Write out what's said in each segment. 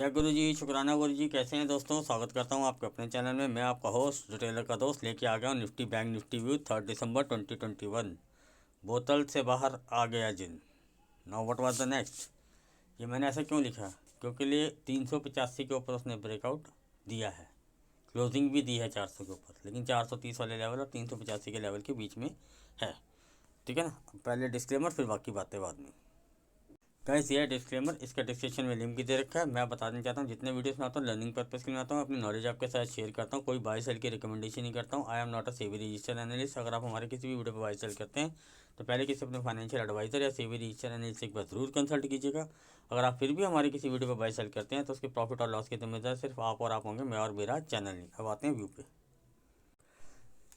जय गुरु जी, शुक्राना गुरु जी। कैसे हैं दोस्तों? स्वागत करता हूं आपके अपने चैनल में। मैं आपका होस्ट रिटेलर का दोस्त लेके आ गया हूं निफ्टी बैंक निफ्टी व्यू 3 दिसंबर 2021। बोतल से बाहर आ गया जिन। Now what was the next? ये मैंने ऐसा क्यों लिखा? क्योंकि लिए 385 के ऊपर उसने ब्रेकआउट दिया है, क्लोजिंग भी दी है 400 के ऊपर, लेकिन 430 वाले लेवल और 385 के लेवल के बीच में है। ठीक है ना? पहले डिस्क्लेमर, फिर बाकी बातें बाद में। गाइस, ये डिस्क्लेमर, इसका डिस्क्रिप्शन में लिंक भी दे रखा है। मैं बताना चाहता हूँ जितने वीडियोस में आता हूँ लर्निंग पर्पस के लिए आता हूँ, अपनी नॉलेज आपके साथ शेयर करता हूँ। कोई बाई सेल की रिकमेंडेशन नहीं करता हूँ। I am not a SEBI registered analyst. अगर आप हमारे किसी भी वीडियो पर बाई सेल करते हैं तो पहले किसी अपने फाइनेंशियल एडवाइजर या सेबी रजिस्टर्ड एनालिस्ट एक बार जरूर कंसल्ट कीजिएगा। अगर आप फिर भी हमारे किसी वीडियो पर बाई सेल करते हैं तो उसके प्रॉफिट और लॉस के जिम्मेदार सिर्फ आप और आप होंगे, मैं और मेरा चैनल नहीं। अब आते हैं व्यू पे।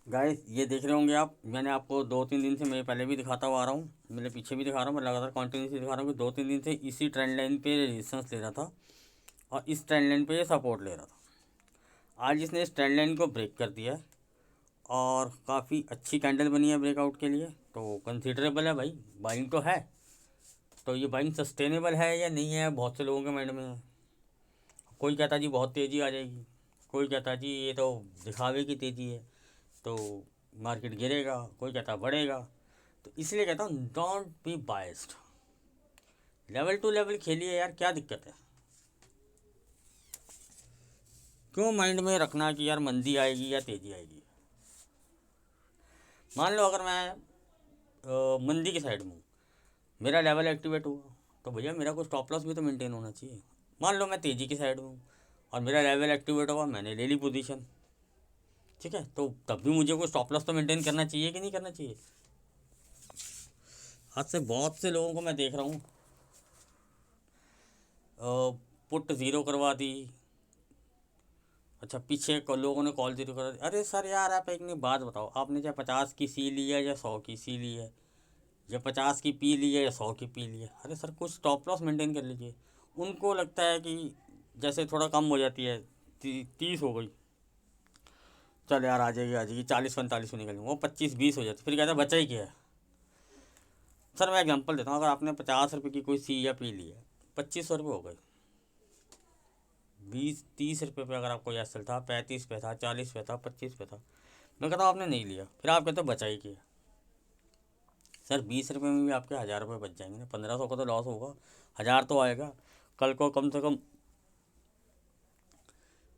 गाइस, ये देख रहे होंगे आप, मैंने आपको 2-3 दिन से, मैं पहले भी दिखाता हुआ आ रहा हूँ, मैंने पीछे भी दिखा रहा हूँ, मैं लगातार कंटिन्यूसली दिखा रहा हूँ कि 2-3 दिन से इसी ट्रेंड लाइन पे रेजिस्टेंस ले रहा था और इस ट्रेंड लाइन पे ये सपोर्ट ले रहा था। आज इसने इस ट्रेंड लाइन को ब्रेक कर दिया है और काफ़ी अच्छी कैंडल बनी है ब्रेकआउट के लिए, तो कंसिडरेबल है भाई। बाइंग तो है, तो ये बाइंग सस्टेनेबल है या नहीं है बहुत से लोगों के माइंड में है। कोई कहता जी बहुत तेज़ी आ जाएगी, कोई कहता जी ये तो दिखावे की तेज़ी है तो मार्केट गिरेगा, कोई कहता बढ़ेगा। तो इसलिए कहता हूँ don't be biased, level to level खेलिए यार, क्या दिक्कत है? क्यों माइंड में रखना कि यार मंदी आएगी या तेज़ी आएगी। मान लो अगर मैं मंदी की साइड में हूँ, मेरा लेवल एक्टिवेट हुआ, तो भैया मेरा कुछ स्टॉप लॉस भी तो मेंटेन होना चाहिए। मान लो मैं तेज़ी की साइड में हूँ और मेरा लेवल एक्टिवेट हुआ, मैंने ले ली पोजीशन, ठीक है, तो तब भी मुझे कोई स्टॉप लॉस तो मेंटेन करना चाहिए कि नहीं करना चाहिए? आज से बहुत से लोगों को मैं देख रहा हूँ पुट ज़ीरो करवा दी। अच्छा, पीछे लोगों ने कॉल ज़ीरो करा दी। अरे सर यार, आप एक ने बात बताओ, आपने चाहे 50 की सी ली है या 100 की सी ली है, या 50 की पी ली है या 100 की पी ली है, अरे सर कुछ स्टॉप लॉस मेंटेन कर लीजिए। उनको लगता है कि जैसे थोड़ा कम हो जाती है, 30 हो गई, चल यार आ जाएगी 40-45 में निकल, वो 25-20 हो जाती, फिर कहता है बचा ही क्या है। सर मैं एग्जांपल देता हूँ, अगर आपने 50 रुपये की कोई सी या पी ली है, 2500 रुपये हो गए। 20-30 रुपये पे अगर आपको यह चलता, 35 पे था, 40 पे था, 25 पे था, मैं कहता हूँ आपने नहीं लिया, फिर आप कहते हो बचा ही किया। सर 20 रुपये में भी आपके 1000 रुपये बच जाएंगे ना, 1500 का तो लॉस होगा, 1000 तो आएगा। कल को कम से कम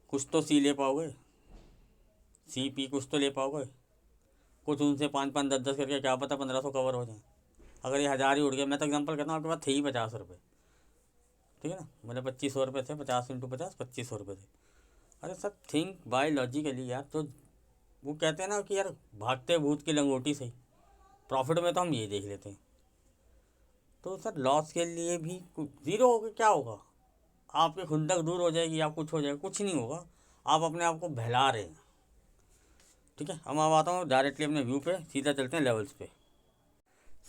कुछ तो सी ले पाओगे, सी पी कुछ तो ले पाओगे। कुछ उनसे 5-5, 10-10 करके, क्या पता 1500 कवर हो जाए। अगर ये 1000 ही उड़ गया, मैं तो एग्जांपल करता हूँ, आपके पास थे ही 50 रुपये, ठीक है ना, मतलब 2500 रुपये थे, 50 × 50 2500 रुपये थे। अरे सर थिंक बाय लॉजिकली यार, तो वो कहते हैं ना कि यार भागते भूत की लंगोटी सही, प्रॉफिट में तो हम ये देख लेते हैं। तो सर लॉस के लिए भी ज़ीरो हो गया क्या होगा? आपकी खुंदक दूर हो जाएगी या कुछ हो जाएगा? कुछ नहीं होगा, आप अपने आप को बहला रहे हैं। ठीक है, अब आता हूँ डायरेक्टली अपने व्यू पे, सीधा चलते हैं लेवल्स पे।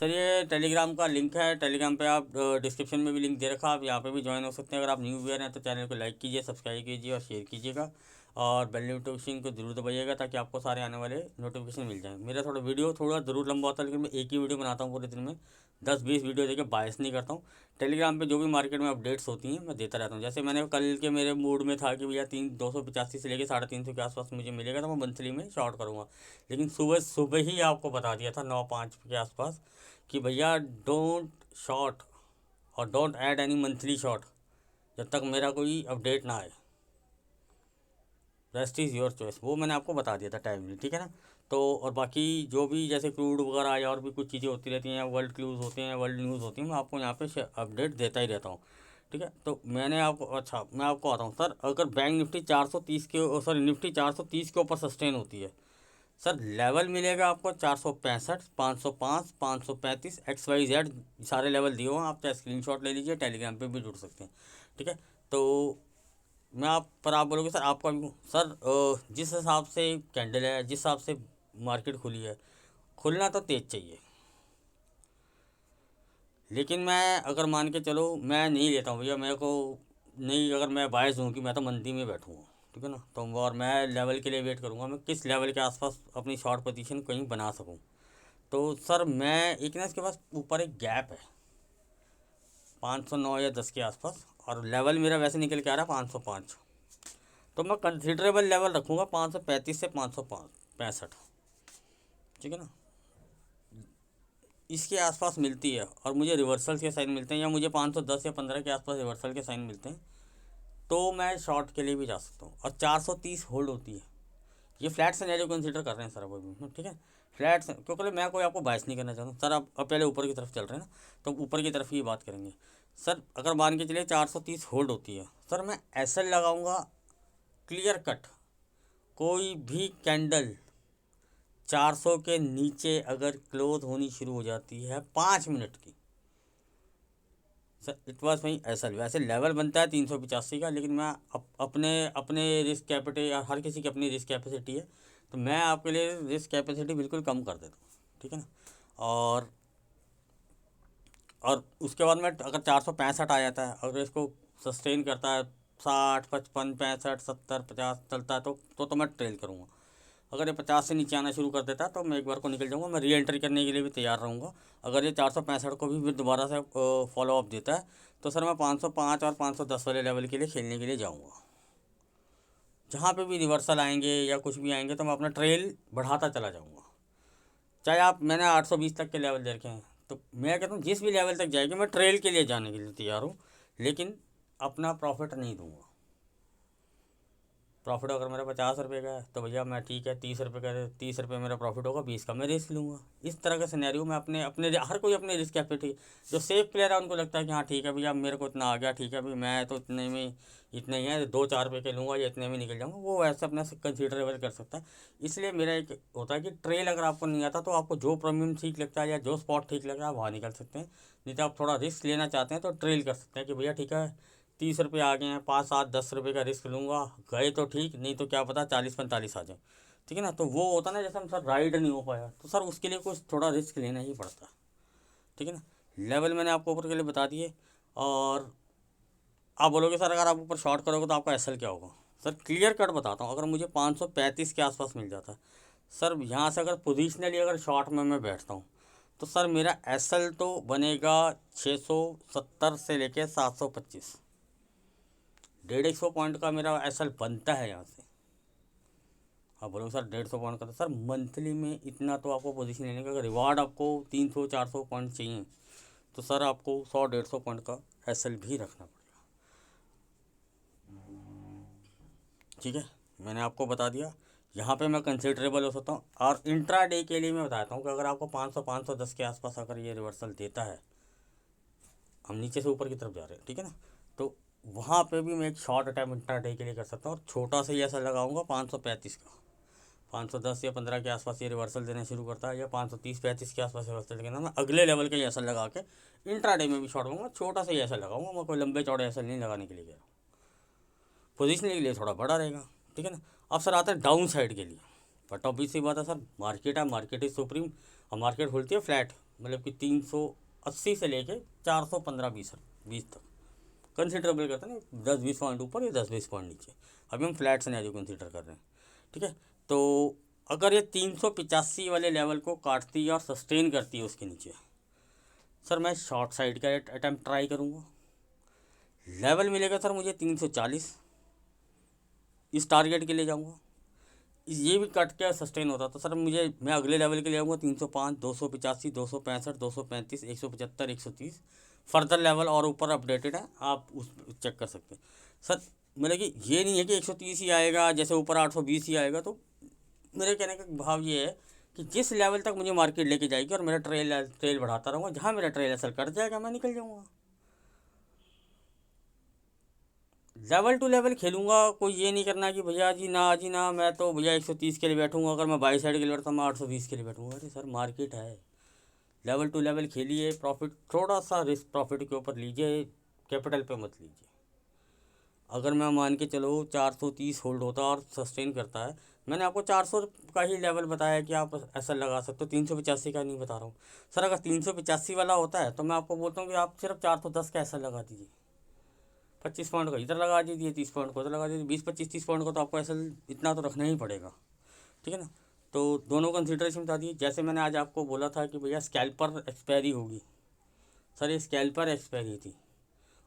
सर ये टेलीग्राम का लिंक है, टेलीग्राम पे आप डिस्क्रिप्शन में भी लिंक दे रखा, आप यहाँ पे भी ज्वाइन हो सकते हैं। अगर आप न्यू व्यूअर हैं तो चैनल को लाइक कीजिए, सब्सक्राइब कीजिए और शेयर कीजिएगा, और बेल नोटिफिकेशन को जरूर दबाइएगा ताकि आपको सारे आने वाले नोटिफिकेशन मिल जाएँ। मेरा थोड़ा वीडियो थोड़ा ज़रूर लंबा होता है, लेकिन मैं एक ही वीडियो बनाता हूँ पूरे दिन में, 10-20 वीडियो देकर बायस नहीं करता हूँ। टेलीग्राम पे जो भी मार्केट में अपडेट्स होती हैं मैं देता रहता हूँ। जैसे मैंने कल के मेरे मूड में था कि भैया 285 से लेकर 350 के आसपास मुझे मिलेगा तो मैं मंथली में शॉर्ट करूँगा, लेकिन सुबह सुबह ही आपको बता दिया था 9-5 के आसपास कि भैया डोंट शॉर्ट और don't add any monthly short जब तक मेरा कोई अपडेट ना आए। रेस्ट इज़ योर चॉइस, वो मैंने आपको बता दिया था टाइमली, ठीक है ना। तो और बाकी जो भी जैसे क्रूड वगैरह या और भी कुछ चीज़ें होती रहती हैं, वर्ल्ड क्लूज़ होते हैं, वर्ल्ड न्यूज़ होती हैं, मैं आपको यहाँ पे अपडेट देता ही रहता हूँ। ठीक है, तो मैंने आपको, अच्छा मैं आपको आता हूँ सर, अगर बैंक निफ्टी 430 के, सॉरी निफ्टी 430 के ऊपर सस्टेन होती है, सर लेवल मिलेगा आपको 465, 505, 535, XYZ, सारे लेवल दिए हुए हैं, आप चाहे स्क्रीनशॉट ले लीजिए, टेलीग्राम पे भी जुड़ सकते हैं। ठीक है, तो मैं आप पर आप बोलोगे सर आपका व्यू, सर जिस हिसाब से कैंडल है, जिस हिसाब से मार्केट खुली है, खुलना तो तेज़ चाहिए, लेकिन मैं अगर मान के चलो मैं नहीं लेता हूँ भैया, मेरे को नहीं, अगर मैं बायस हूँ कि मैं तो मंदी में बैठूँगा, ठीक है ना, तो और मैं लेवल के लिए वेट करूँगा, मैं किस लेवल के आसपास अपनी शॉर्ट पोजीशन कहीं बना सकूँ। तो सर मैं एक ना, इसके पास ऊपर एक गैप है 509 या 10 के आसपास, और लेवल मेरा वैसे निकल के आ रहा है 505, तो मैं कंसिडरेबल लेवल रखूँगा 535 से 565, ठीक है ना। इसके आसपास मिलती है और मुझे रिवर्सल के साइन मिलते हैं, या मुझे 510 या 15 के आसपास रिवर्सल के साइन मिलते हैं, तो मैं शॉर्ट के लिए भी जा सकता हूँ। और 430 होल्ड होती है। ये फ्लैट सिनेरियो कंसीडर कर रहे हैं सर अब अभी, ठीक है। फ्लैट क्योंकि मैं कोई आपको बाइस नहीं करना चाहता सर। अब पहले ऊपर की तरफ चल रहे हैं ना, तो ऊपर की तरफ ही बात करेंगे सर। अगर मान के चलिए 430 होल्ड होती है सर, मैं एसएल लगाऊंगा क्लियर कट। कोई भी कैंडल 400 के नीचे अगर क्लोज होनी शुरू हो जाती है 5 मिनट की सर, इट वॉज वही एसएल। वैसे लेवल बनता है 385 का, लेकिन मैं अपने अपने रिस्क कैपिटल, या हर किसी की अपनी रिस्क कैपेसिटी है, तो मैं आपके लिए रिस्क कैपेसिटी बिल्कुल कम कर देता हूँ, ठीक है ना। और उसके बाद में अगर 465 आ जाता है, अगर इसको सस्टेन करता है 60, 55, 65, 70, 50 चलता है, तो मैं ट्रेल करूँगा। अगर ये 50 से नीचे आना शुरू कर देता है तो मैं एक बार को निकल जाऊँगा। मैं री एंट्री करने के लिए भी तैयार रहूँगा। अगर ये 465 को भी फिर दोबारा से फॉलो अप देता है, तो सर मैं 505 और 510 वाले लेवल के लिए खेलने के लिए जाऊँगा। जहाँ पे भी रिवर्सल आएंगे या कुछ भी आएंगे, तो मैं अपना ट्रेल बढ़ाता चला जाऊँगा। चाहे आप, मैंने 820 तक के लेवल दे रखे हैं, तो मैं कहता हूँ जिस भी लेवल तक जाएगी मैं ट्रेल के लिए जाने के लिए तैयार हूँ, लेकिन अपना प्रॉफिट नहीं दूंगा। प्रॉफिट अगर मेरा 50 रुपये का है तो भैया मैं ठीक है, 30 रुपये का, 30 रुपये मेरा प्रॉफिट होगा, 20 का मैं रिस्क लूँगा। इस तरह का सिनेरियो में अपने अपने हर कोई अपने रिस्क कैपिटल, जो सेफ प्लेयर है उनको लगता है कि हाँ ठीक है भैया मेरे को इतना आ गया, ठीक है भाई मैं तो इतने में, इतने ही है, 2-4 रुपये के लूँगा या इतने में निकल जाऊँगा, वो वैसे अपने से कंसिडरेबल कर सकता है। इसलिए मेरा एक होता है कि ट्रेल अगर आपको नहीं आता, तो आपको जो प्रीमियम ठीक लगता है या जो स्पॉट ठीक लग रहा है वहाँ निकल सकते हैं। नहीं तो आप थोड़ा रिस्क लेना चाहते हैं तो ट्रेल कर सकते हैं कि भैया ठीक है 30 रुपये आ गए हैं, 5, 7, 10 रुपये का रिस्क लूँगा, गए तो ठीक, नहीं तो क्या पता 40-45 आ जाए, ठीक है ना। तो वो होता ना, जैसे हम सर राइड नहीं हो पाया, तो सर उसके लिए कुछ थोड़ा रिस्क लेना ही पड़ता है, ठीक है ना। लेवल मैंने आपको ऊपर के लिए बता दिए। और आप बोलोगे सर अगर आप ऊपर शॉर्ट करोगे तो आपका एसएल क्या होगा। सर क्लियर कट बताता हूँ, अगर मुझे 535 के आसपास मिल जाता है सर, यहाँ से अगर पोजिशनली अगर शॉर्ट में मैं बैठता हूँ, तो सर मेरा एसएल तो बनेगा 670 से लेके 725, 150 पॉइंट का मेरा एसएल बनता है यहाँ से। हाँ बोलो सर 150 पॉइंट का, तो सर मंथली में इतना तो आपको पोजीशन लेने का, अगर रिवार्ड आपको 300-400 पॉइंट चाहिए, तो सर आपको 100-150 पॉइंट का एसएल भी रखना पड़ेगा, ठीक है। मैंने आपको बता दिया यहाँ पे मैं कंसिडरेबल हो सकता हूँ। और इंट्रा डे के लिए मैं बताता हूँ कि अगर आपको 500-510 के आसपास अगर ये रिवर्सल देता है, हम नीचे से ऊपर की तरफ जा रहे हैं, ठीक है ना, तो वहाँ पे भी मैं एक शॉर्ट टाइम इंट्रा डे के लिए कर सकता हूँ। और छोटा सा ही ऐसा लगाऊंगा 535 का, 510 या 15 के आसपास ये रिवर्सल देना शुरू करता है, या 530-35 के आसपास रिवर्सल देना, मैं अगले लेवल का ही ऐसा लगा के इंट्रा डे में भी शॉर्ट लूँगा। छोटा सा ही ऐसा लगाऊंगा, मैं कोई लंबे चौड़े ऐसा नहीं लगाने के लिए कह रहा हूँ, पोजिशन के लिए थोड़ा बड़ा रहेगा, ठीक है ना। अब सर आते हैं डाउन साइड के लिए। बट ऑब्वियस सी बात है सर, मार्केट है, मार्केट इज सुप्रीम। और मार्केट खुलती है फ्लैट, मतलब कि 380 से लेके 415-20 तक कंसिडरेबल करते हैं ना, 10-20 पॉइंट ऊपर या 10-20 पॉइंट नीचे। अभी हम फ्लैट सिनेरियो कंसिडर कर रहे हैं, ठीक है। तो अगर ये 385 वाले लेवल को काटती है और सस्टेन करती है उसके नीचे, सर मैं शॉर्ट साइड का अटैम्प्ट ट्राई करूँगा। लेवल मिलेगा सर मुझे 340, इस टारगेट के लिए जाऊँगा। ये भी कट के सस्टेन होता तो सर मैं अगले लेवल के लिए आऊँगा 305, 285, 265, 235, 175, 130। फर्दर लेवल और ऊपर अपडेटेड है, आप उस चेक कर सकते हैं सर। मतलब कि ये नहीं है कि 130 ही आएगा, जैसे ऊपर 820 ही आएगा। तो मेरे कहने का भाव ये है कि जिस लेवल तक मुझे मार्केट लेके जाएगी और मेरा ट्रेल बढ़ाता रहूँगा, जहाँ मेरा ट्रेल असर कर जाएगा मैं निकल जाऊँगा। लेवल टू लेवल खेलूंगा, कोई ये नहीं करना कि भैया जी ना मैं तो भैया 130 के लिए बैठूंगा, अगर मैं बाई साइड के लिए बैठता मैं 820 के लिए बैठूंगा। अरे सर मार्केट है, लेवल टू लेवल खेलिए, प्रॉफिट थोड़ा सा रिस्क प्रॉफिट के ऊपर लीजिए, कैपिटल पे मत लीजिए। अगर मैं मान के चलो 430 होल्ड होता और सस्टेन करता है, मैंने आपको 400 का ही लेवल बताया कि आप ऐसा लगा सकते हो, 385 का नहीं बता रहा हूँ सर। अगर 385 वाला होता है तो मैं आपको बोलता हूँ कि आप सिर्फ 410 का ऐसा लगा दीजिए, 25 पॉइंट को इधर लगा दीजिए, 30 पॉइंट को इधर लगा दीजिए, 20-25-30 पॉइंट को तो आपको ऐसा इतना तो रखना ही पड़ेगा, ठीक है ना। तो दोनों कंसिडरेशन बता दिए। जैसे मैंने आज आपको बोला था कि भैया स्कैल्पर एक्सपायरी होगी, सर ये स्कैल्पर एक्सपायरी थी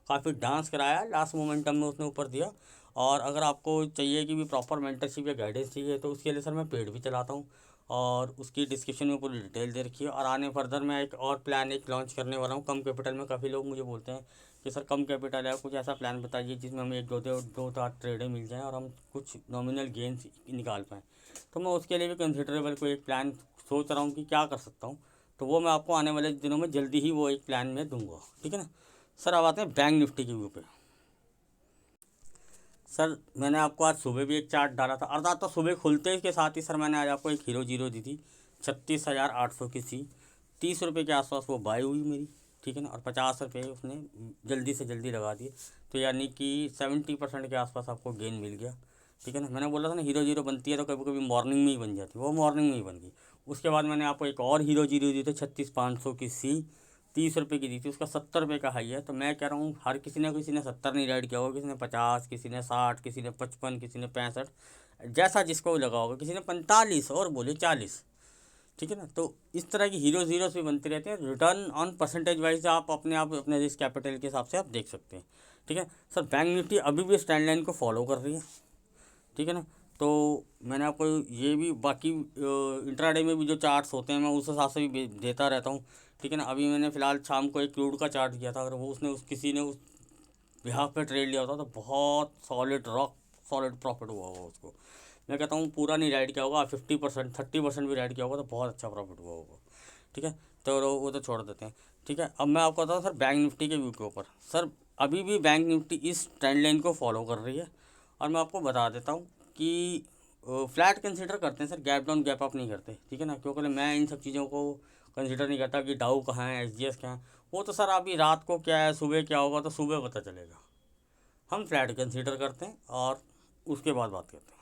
काफ़ी डांस कराया, लास्ट मोमेंटम में उसने ऊपर दिया। और अगर आपको चाहिए कि भी प्रॉपर मेंटरशिप या गाइडेंस चाहिए तो उसके लिए सर मैं पेड भी चलाता हूँ, और उसकी डिस्क्रिप्शन में पूरी डिटेल दे रखी है। और आने फर्दर मैं एक और प्लान एक लॉन्च करने वाला हूँ कम कैपिटल में। काफ़ी लोग मुझे बोलते हैं कि सर कम कैपिटल है, कुछ ऐसा प्लान बताइए जिसमें हमें एक दो ट्रेडें मिल जाएँ और हम कुछ नॉमिनल गेंस निकाल पाएँ। तो मैं उसके लिए भी कंसिडरेबल कोई एक प्लान सोच रहा हूँ कि क्या कर सकता हूँ। तो वो मैं आपको आने वाले दिनों में जल्दी ही वो एक प्लान में दूंगा, ठीक है ना। सर अब आते हैं बैंक निफ्टी के व्यू पे। सर मैंने आपको आज सुबह भी एक चार्ट डाला था, अर्थात तो सुबह खुलते के साथ ही सर मैंने आज आपको एक हीरो जीरो दी थी 36,800 की सी। 30 रुपये के आसपास वो बाई हुई मेरी, ठीक है ना, और 50 रुपये उसने जल्दी से जल्दी लगा दिए। तो यानी कि 70% के आसपास आपको गेन मिल गया, ठीक है ना। मैंने बोला था ना हीरो जीरो बनती है तो कभी कभी मॉर्निंग में ही बन जाती है, वो मॉर्निंग में ही बन गई। उसके बाद मैंने आपको एक और हीरो जीरो दी थी 36,500 की सी, 30 रुपये की दी थी, उसका 70 रुपये का हाई है। तो मैं कह रहा हूँ हर किसी ने 70 नहीं राइड किया होगा, किसी ने 50, किसी ने 60, किसी ने 55, किसी ने 65, जैसा जिसको लगा होगा, किसी ने 45 और बोले 40, ठीक है ना। तो इस तरह की हीरो जीरोस भी बनते रहते हैं। रिटर्न ऑन परसेंटेज वाइज आप अपने रिस्क कैपिटल के हिसाब से आप देख सकते हैं, ठीक है। सर बैंक निफ्टी अभी भी स्टैंड लाइन को फॉलो कर रही है, ठीक है ना। तो मैंने आपको ये भी बाकी इंट्राडे में भी जो चार्ट्स होते हैं मैं उस हिसाब से भी देता रहता हूँ, ठीक है ना। अभी मैंने फ़िलहाल शाम को एक क्रूड का चार्ट किया था, अगर वो उसने किसी ने उस बिहाफ पे ट्रेड लिया होता तो बहुत सॉलिड रॉक सॉलिड प्रॉफिट हुआ होगा उसको। मैं कहता हूँ पूरा नहीं राइड किया होगा, 50% 30% भी राइड किया होगा तो बहुत अच्छा प्रॉफिट हुआ होगा, ठीक है। तो वो तो छोड़ देते हैं, ठीक है। अब मैं आपको बताऊँ सर बैंक निफ्टी के व्यू के ऊपर। सर अभी भी बैंक निफ्टी इस ट्रेंड लाइन को फॉलो कर रही है, और मैं आपको बता देता हूँ कि फ्लैट कंसिडर करते हैं sir, gap down gap up नहीं करते, ठीक है ना। क्योंकि मैं इन सब चीज़ों को कंसिडर नहीं करता कि डाउ कहाँ है, एसजीएस कहाँ है। वो तो सर अभी रात को क्या है, सुबह क्या होगा तो सुबह पता चलेगा। हम फ्लैट कंसिडर करते हैं और उसके बाद बात करते हैं।